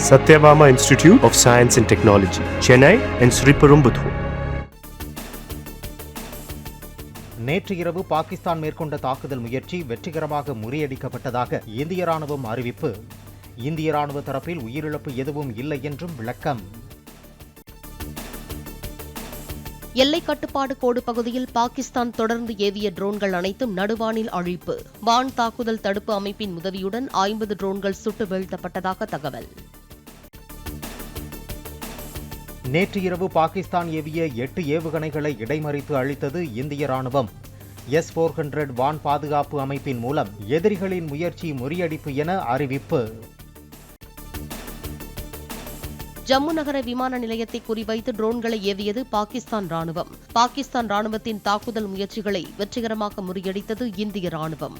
Satyabama Institute of Science and Technology, Chennai and Sriperumbudur. நேற்று இரவு பாகிஸ்தான் மேற்கொண்ட தாக்குதல் முயற்சி வெற்றிகரமாக முறியடிக்கப்பட்டதாக இந்திய ராணுவம் அறிவிப்பு. இந்திய ராணுவ தரப்பில் உயிரிழப்பு எதுவும் இல்லை என்றும் விளக்கம். எல்லை கட்டுப்பாடு கோடு பகுதியில் பாகிஸ்தான் தொடர்ந்து ஏவிய ட்ரோன்கள் அனைத்தும் நடுவானில் அழிப்பு. வான் தாக்குதல் தடுப்பு அமைப்பின் உதவியுடன் 50 ட்ரோன்கள் சுட்டு வீழ்த்தப்பட்டதாக தகவல். நேற்று இரவு பாகிஸ்தான் ஏவிய 8 ஏவுகணைகளை இடைமறித்து அழித்தது இந்திய ராணுவம். S-400 வான் பாதுகாப்பு அமைப்பின் மூலம் எதிரிகளின் முயற்சி முறியடிப்பு என அறிவிப்பு. ஜம்மு நகர விமான நிலையத்தை குறிவைத்து ட்ரோன்களை ஏவியது பாகிஸ்தான் ராணுவம். பாகிஸ்தான் ராணுவத்தின் தாக்குதல் முயற்சிகளை வெற்றிகரமாக முறியடித்தது இந்திய ராணுவம்.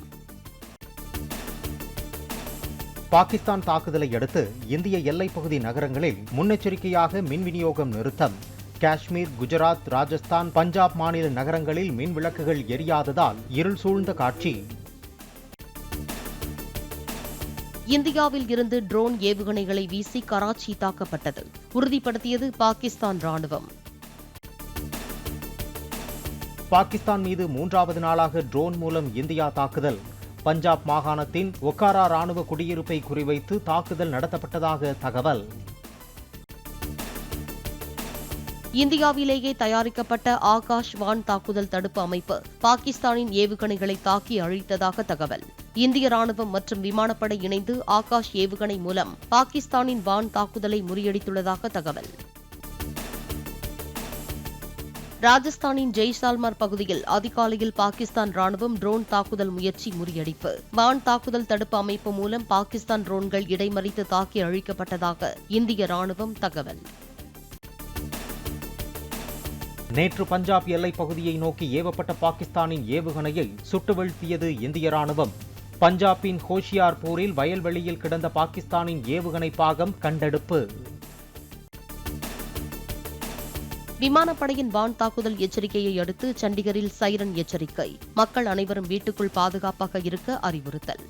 பாகிஸ்தான் தாக்குதலை அடுத்து இந்திய எல்லைப்பகுதி நகரங்களில் முன்னெச்சரிக்கையாக மின் விநியோகம் நிறுத்தம். காஷ்மீர், குஜராத், ராஜஸ்தான், பஞ்சாப் மாநில நகரங்களில் மின் விளக்குகள் எரியாததால் இருள் சூழ்ந்த காட்சி. இந்தியாவில் இருந்து ட்ரோன் ஏவுகணைகளை வீசி கராச்சி தாக்கப்பட்டது. உறுதிப்படுத்தியது பாகிஸ்தான் ராணுவம். பாகிஸ்தான் மீது 3வது நாளாக ட்ரோன் மூலம் இந்தியா தாக்குதல். பஞ்சாப் மாகாணத்தின் ஒக்காரா ராணுவ குடியிருப்பை குறிவைத்து தாக்குதல் நடத்தப்பட்டதாக தகவல். இந்தியாவிலேயே தயாரிக்கப்பட்ட ஆகாஷ் வான் தாக்குதல் தடுப்பு அமைப்பு பாகிஸ்தானின் ஏவுகணைகளை தாக்கி அழித்ததாக தகவல். இந்திய ராணுவம் மற்றும் விமானப்படை இணைந்து ஆகாஷ் ஏவுகணை மூலம் பாகிஸ்தானின் வான் தாக்குதலை முறியடித்துள்ளதாக தகவல். ராஜஸ்தானின் ஜெய்சால்மர் பகுதியில் அதிகாலையில் பாகிஸ்தான் ராணுவம் ட்ரோன் தாக்குதல் முயற்சி முறியடிப்பு. வான் தாக்குதல் தடுப்பு அமைப்பு மூலம் பாகிஸ்தான் ட்ரோன்கள் இடைமறித்து தாக்கி அழிக்கப்பட்டதாக இந்திய ராணுவம் தகவல். நேற்று பஞ்சாப் எல்லைப் பகுதியை நோக்கி ஏவப்பட்ட பாகிஸ்தானின் ஏவுகணையை சுட்டு வீழ்த்தியது இந்திய ராணுவம். பஞ்சாபின் ஹோஷியார்பூரில் வயல்வெளியில் கிடந்த பாகிஸ்தானின் ஏவுகணை பாகம் கண்டெடுப்பு. விமானப்படையின் வான் தாக்குதல் எச்சரிக்கையை அடுத்து சண்டிகரில் சைரன் எச்சரிக்கை. மக்கள் அனைவரும் வீட்டுக்குள் பாதுகாப்பாக இருக்க அறிவுறுத்தல்.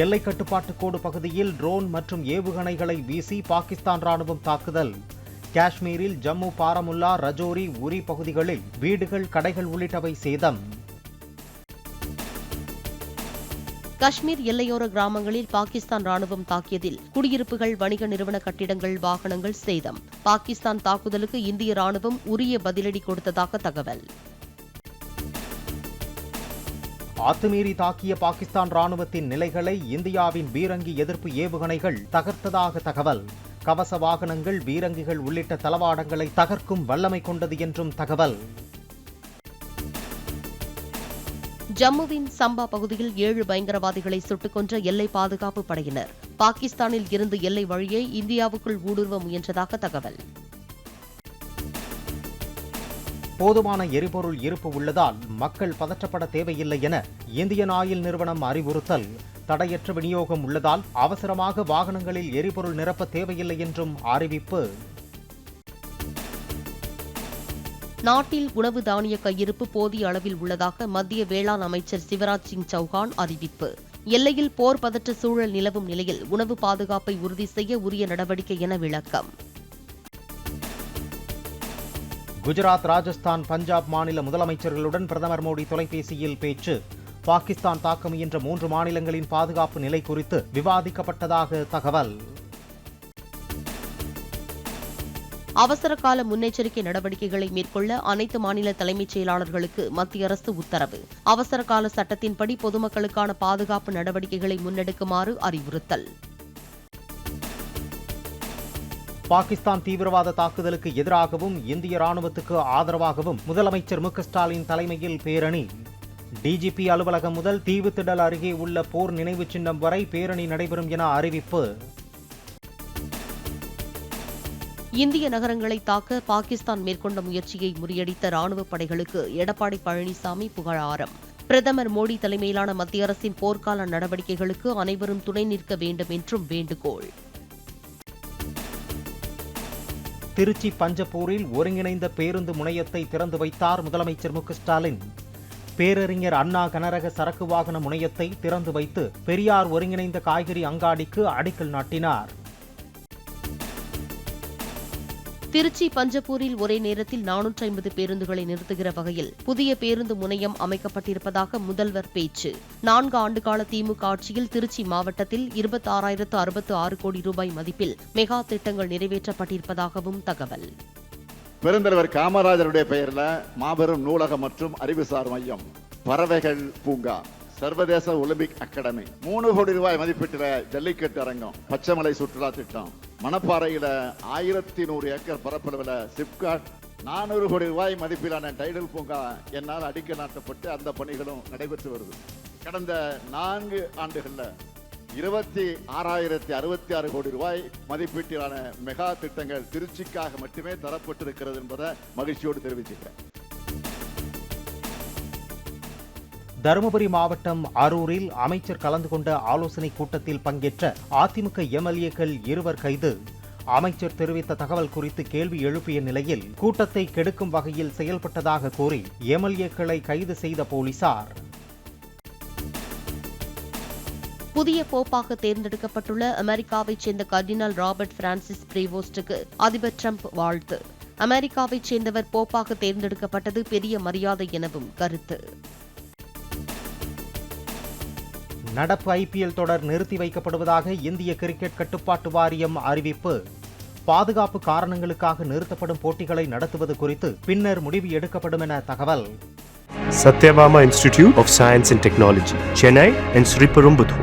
எல்லை கட்டுப்பாட்டு கோடு பகுதியில் ட்ரோன் மற்றும் ஏவுகணைகளை வீசி பாகிஸ்தான் ராணுவம் தாக்குதல். காஷ்மீரில் ஜம்மு, பாரமுல்லா, ரஜோரி, உரி பகுதிகளில் வீடுகள், கடைகள் உள்ளிட்டவை சேதம். காஷ்மீர் எல்லையோர கிராமங்களில் பாகிஸ்தான் ராணுவம் தாக்கியதில் குடியிருப்புகள், வணிக நிறுவன கட்டிடங்கள், வாகனங்கள் சேதம். பாகிஸ்தான் தாக்குதலுக்கு இந்திய ராணுவம் உரிய பதிலடி கொடுத்ததாக தகவல். அத்துமீறி தாக்கிய பாகிஸ்தான் ராணுவத்தின் நிலைகளை இந்தியாவின் பீரங்கி எதிர்ப்பு ஏவுகணைகள் தகர்த்ததாக தகவல். கவச வாகனங்கள், பீரங்கிகள் உள்ளிட்ட தளவாடங்களை தகர்க்கும் வல்லமை கொண்டது என்றும் தகவல். ஜம்முவின் சம்பா பகுதியில் 7 பயங்கரவாதிகளை சுட்டுக் கொன்ற எல்லை பாதுகாப்பு படையினர். பாகிஸ்தானில் இருந்து எல்லை வழியே இந்தியாவுக்குள் ஊடுருவ முயன்றதாக தகவல். போதுமான எரிபொருள் இருப்பு உள்ளதால் மக்கள் பதற்றப்பட தேவையில்லை என இந்தியன் ஆயில் நிறுவனம் அறிவுறுத்தல். தடையற்ற விநியோகம் உள்ளதால் அவசரமாக வாகனங்களில் எரிபொருள் நிரப்ப தேவையில்லை என்றும் அறிவிப்பு. நாட்டில் உணவு தானிய கையிருப்பு போதிய அளவில் உள்ளதாக மத்திய வேளாண் அமைச்சர் சிவராஜ் சிங் சௌஹான் அறிவிப்பு. எல்லையில் போர் பதற்ற சூழல் நிலவும் நிலையில் உணவு பாதுகாப்பை உறுதி செய்ய உரிய நடவடிக்கை என விளக்கம். குஜராத், ராஜஸ்தான், பஞ்சாப் மாநில முதலமைச்சர்களுடன் பிரதமர் மோடி தொலைபேசியில் பேச்சு. பாகிஸ்தான் தாக்க முயன்ற 3 மாநிலங்களின் பாதுகாப்பு நிலை குறித்து விவாதிக்கப்பட்டதாக தகவல். அவசர கால முன்னெச்சரிக்கை நடவடிக்கைகளை மேற்கொள்ள அனைத்து மாநில தலைமைச் செயலாளர்களுக்கு மத்திய அரசு உத்தரவு. அவசர கால சட்டத்தின்படி பொதுமக்களுக்கான பாதுகாப்பு நடவடிக்கைகளை முன்னெடுக்குமாறு அறிவுறுத்தல். பாகிஸ்தான் தீவிரவாத தாக்குதலுக்கு எதிராகவும் இந்திய ராணுவத்துக்கு ஆதரவாகவும் முதலமைச்சர் மு.க. ஸ்டாலின் தலைமையில் பேரணி. டிஜிபி அலுவலகம் முதல் தீவுத்திடல் அருகே உள்ள போர் நினைவு சின்னம் வரை பேரணி நடைபெறும் என அறிவிப்பு. இந்திய நகரங்களை தாக்க பாகிஸ்தான் மேற்கொண்ட முயற்சியை முறியடித்த ராணுவ படைகளுக்கு எடப்பாடி பழனிசாமி புகழாரம். பிரதமர் மோடி தலைமையிலான மத்திய அரசின் போர்க்கால நடவடிக்கைகளுக்கு அனைவரும் துணை நிற்க வேண்டும் என்றும் வேண்டுகோள். திருச்சி பஞ்சப்பூரில் ஒருங்கிணைந்த பேருந்து முனையத்தை திறந்து வைத்தார் முதலமைச்சர் மு.க. ஸ்டாலின். பேரறிஞர் அண்ணா கனரக சரக்கு வாகன முனையத்தை திறந்து வைத்து பெரியார் ஒருங்கிணைந்த காய்கறி அங்காடிக்கு அடிக்கல் நாட்டினார். திருச்சி பஞ்சப்பூரில் ஒரே நேரத்தில் 450 பேருந்துகளை நிறுத்துகிற வகையில் புதிய பேருந்து முனையம் அமைக்கப்பட்டிருப்பதாக முதல்வர் பேச்சு. 4 ஆண்டுகால திமுக ஆட்சியில் திருச்சி மாவட்டத்தில் 26,066 கோடி ரூபாய் மதிப்பில் மெகா திட்டங்கள் நிறைவேற்றப்பட்டிருப்பதாகவும் தகவல். பெருந்தலைவர் காமராஜருடைய பெயரில் மாபெரும் நூலகம் மற்றும் அறிவுசார் மையம், பறவைகள் பூங்கா, சர்வதேச ஒலிம்பிக் அகாடமி, 3 கோடி ரூபாய் மதிப்பீட்டில் ஜல்லிக்கட்டு அரங்கம், பச்சைமலை சுற்றுலா திட்டம், மணப்பாறையில 1100 ஏக்கர் பரப்பளவில் சிப்காட், 400 கோடி ரூபாய் மதிப்பிலான டைடல் பூங்கா என்னால் அடிக்கல் நாட்டப்பட்டு அந்த பணிகளும் நடைபெற்று வருது. கடந்த 4 ஆண்டுகள்ல 26,066 கோடி ரூபாய் மதிப்பீட்டிலான மெகா திட்டங்கள் திருச்சிக்காக மட்டுமே தரப்பட்டிருக்கிறது என்பதை மகிழ்ச்சியோடு தெரிவிச்சுக்கிறேன். தருமபுரி மாவட்டம் அரூரில் அமைச்சர் கலந்து கொண்ட ஆலோசனைக் கூட்டத்தில் பங்கேற்ற அதிமுக எம்எல்ஏக்கள் 2 கைது. அமைச்சர் தெரிவித்த தகவல் குறித்து கேள்வி எழுப்பிய நிலையில் கூட்டத்தை கெடுக்கும் வகையில் செயல்பட்டதாக கூறி எம்எல்ஏக்களை கைது செய்த போலீசார். புதிய போப்பாக தேர்ந்தெடுக்கப்பட்டுள்ள அமெரிக்காவைச் சேர்ந்த கர்தினால் ராபர்ட் பிரான்சிஸ் பிரேவோஸ்டுக்கு அதிபர் டிரம்ப் வாழ்த்து. அமெரிக்காவைச் சேர்ந்தவர் போப்பாக தேர்ந்தெடுக்கப்பட்டது பெரிய மரியாதை எனவும் கருத்து. நடப்பு ஐபிஎல் தொடர் நிறுத்தி வைக்கப்படுவதாக இந்திய கிரிக்கெட் கட்டுப்பாட்டு வாரியம் அறிவிப்பு. பாதுகாப்பு காரணங்களுக்காக நிறுத்தப்படும் போட்டிகளை நடத்துவது குறித்து பின்னர் முடிவு எடுக்கப்படும் என தகவல். Satyabama Institute of Science and Technology, Chennai and Sri Perumbudur.